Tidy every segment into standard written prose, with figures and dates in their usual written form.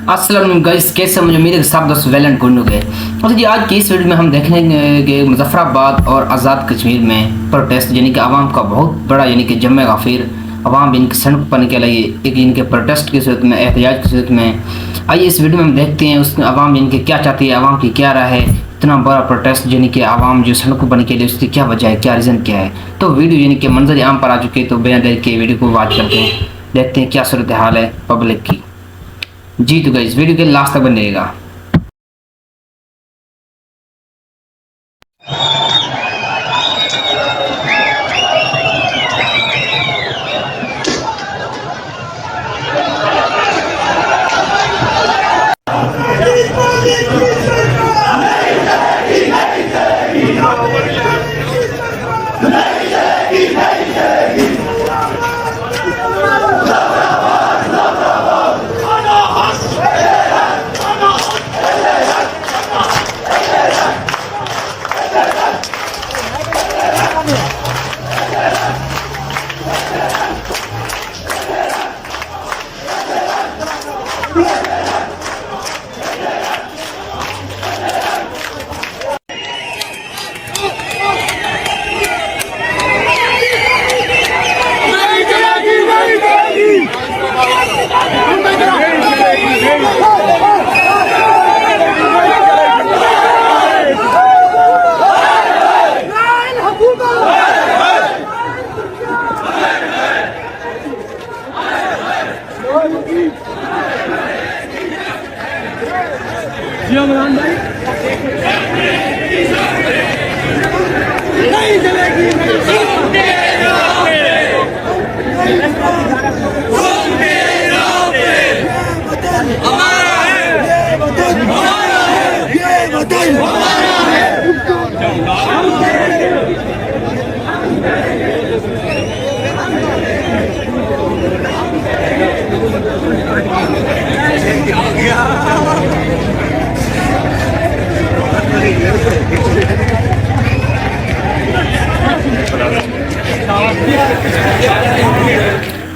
अस्सलाम गाइस, कैसे मुझे मेरे साथ दोस्त वैलेंट गुंडू गए। अच्छा जी, आज की इस वीडियो में हम देखेंगे मुजफ्फराबाद और आज़ाद कश्मीर में प्रोटेस्ट यानी कि आवाम का बहुत बड़ा यानी कि जम्मे गाफिर आवाम इनकी सड़क पर निकल आई एक इनके प्रोटेस्ट की सूरत में, एहतजाज की सूरत में। आइए इस वीडियो में हम देखते हैं उस आवाम इनके क्या चाहती है, आवाम की क्या राय है। इतना बड़ा प्रोटेस्ट यानी कि आवाम जो सड़कों पर निकले उसकी क्या वजह है, क्या रीज़न क्या है। तो वीडियो यानी कि मंजर आम पर आ चुके हैं, तो बिना देर के वीडियो को वॉच करते हैं, देखते हैं क्या सूरत हाल है पब्लिक की। जी तो गाइस, वीडियो के लास्ट तक बनेगा। नहीं चलेगी हमारा है ये वतन हमारा है।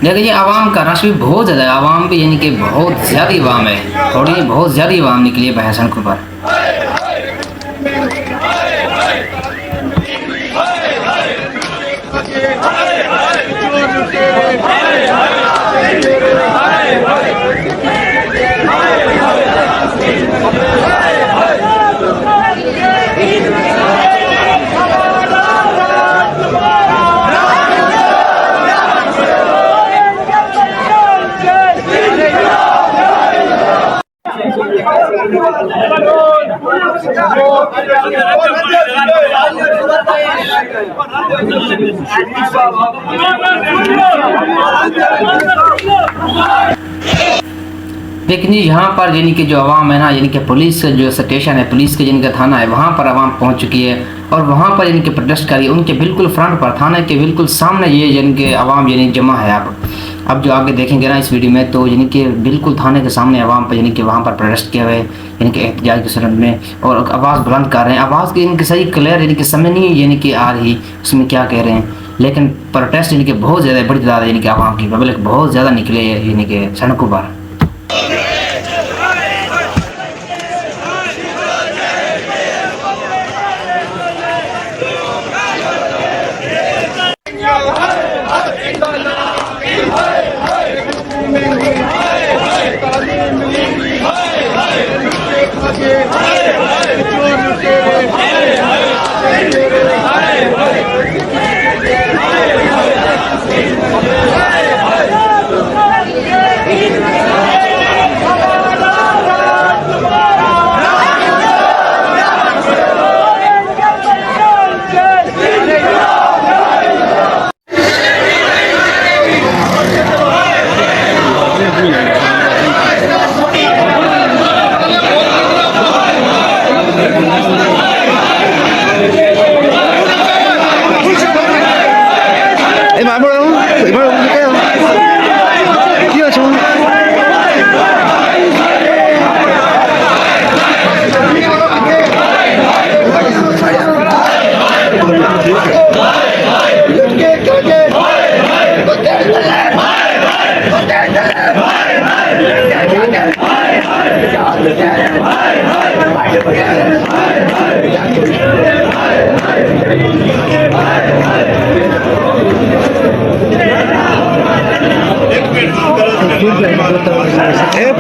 देखिए आवाम का रश भी बहुत ज़्यादा है, आवाम भी यानी कि बहुत ज़्यादा आवाम है, थोड़ी बहुत ज़्यादा आवाम निकली है भाई सड़कों पर। लेकिन यहाँ पर यानी कि जो आवाम है ना, यानी कि पुलिस जो स्टेशन है, पुलिस के जिनका थाना है, वहाँ पर आवाम पहुँच चुकी है और वहाँ पर यानी कि प्रोटेस्ट करी। उनके बिल्कुल फ्रंट पर, थाने के बिल्कुल सामने ये यानी कि आवाम यानी जमा है। अब जो आगे देखेंगे ना इस वीडियो में, तो यानी कि बिल्कुल थाने के सामने आवाम पर यानी कि वहाँ पर प्रोटेस्ट किया हुआ है यानी कि एहतजाज की सूरत में, और आवाज़ बुलंद कर रहे हैं। आवाज़ की इनकी सही क्लियर यानी कि समझ नहीं यानी कि आ रही उसमें क्या कह रहे हैं, लेकिन प्रोटेस्ट यानी कि बहुत ज़्यादा बड़ी तादाद यानी कि आवाम की पब्लिक बहुत ज़्यादा निकले यानी कि सड़कों पर।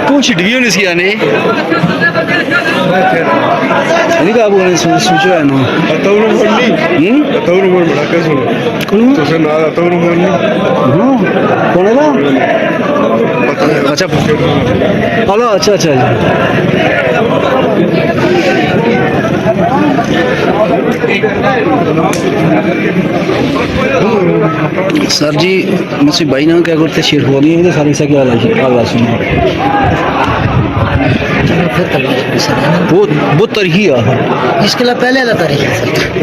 पूछ डियो नहीं इसकी आने ini ka abu ni suju ano atau nomor ni atau nomor berapa sih tu sana atau nomor ni कौन है ना पता नहीं अच्छा हेलो अच्छा अच्छा सर जी मुझसे भाई ना क्या करते शेर हो रही है तो सारी सा क्या हाल सुनो बहुत तरीकी है इसके लिए पहले वाला तारीख है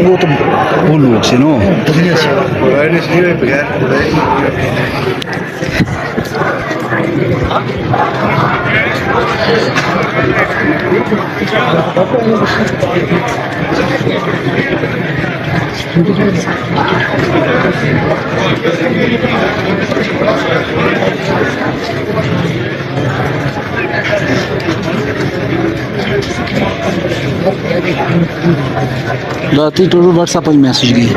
वो तो वो लोग से नो दुनिया से Bukan di sini pegang. राती टोटल व्हाट्सएप पर मैसेज गई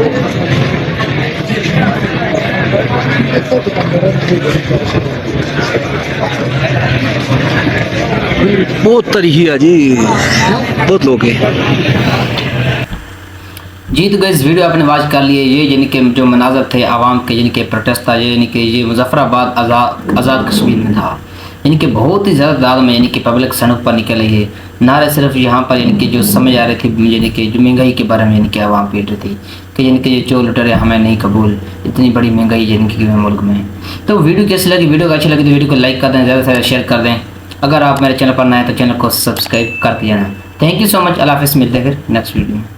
बहुत तरीकी है जी बहुत लोग हैं जी तो गैस वीडियो आपने वॉच कर लिए ये यानी कि जो मनाजर थे आवाम के यानी कि प्रोटेस्ट था यानी कि ये मुजफ्फराबाद आज़ाद कश्मीर में था यानी कि बहुत ही ज़्यादा दाद में यानी कि पब्लिक सड़क पर निकल रही है नारे सिर्फ यहाँ पर यानी कि जो समझ आ रही थी यानी कि जो महंगाई के बारे में यानी कि आवाम पीट रही थी कि यानी कि ये चोर लुटेरे हमें नहीं कबूल इतनी बड़ी महंगाई यानी कि मुल्क में। तो वीडियो कैसी लगी वीडियो अच्छी लगी तो वीडियो को लाइक कर दें ज़्यादा से ज़्यादा शेयर कर दें अगर आप मेरे चैनल पर नए हैं तो चैनल को सब्सक्राइब कर दिया ना। थैंक यू सो मच अल्लाह हाफ़िज़ मिलते हैं फिर नेक्स्ट वीडियो में।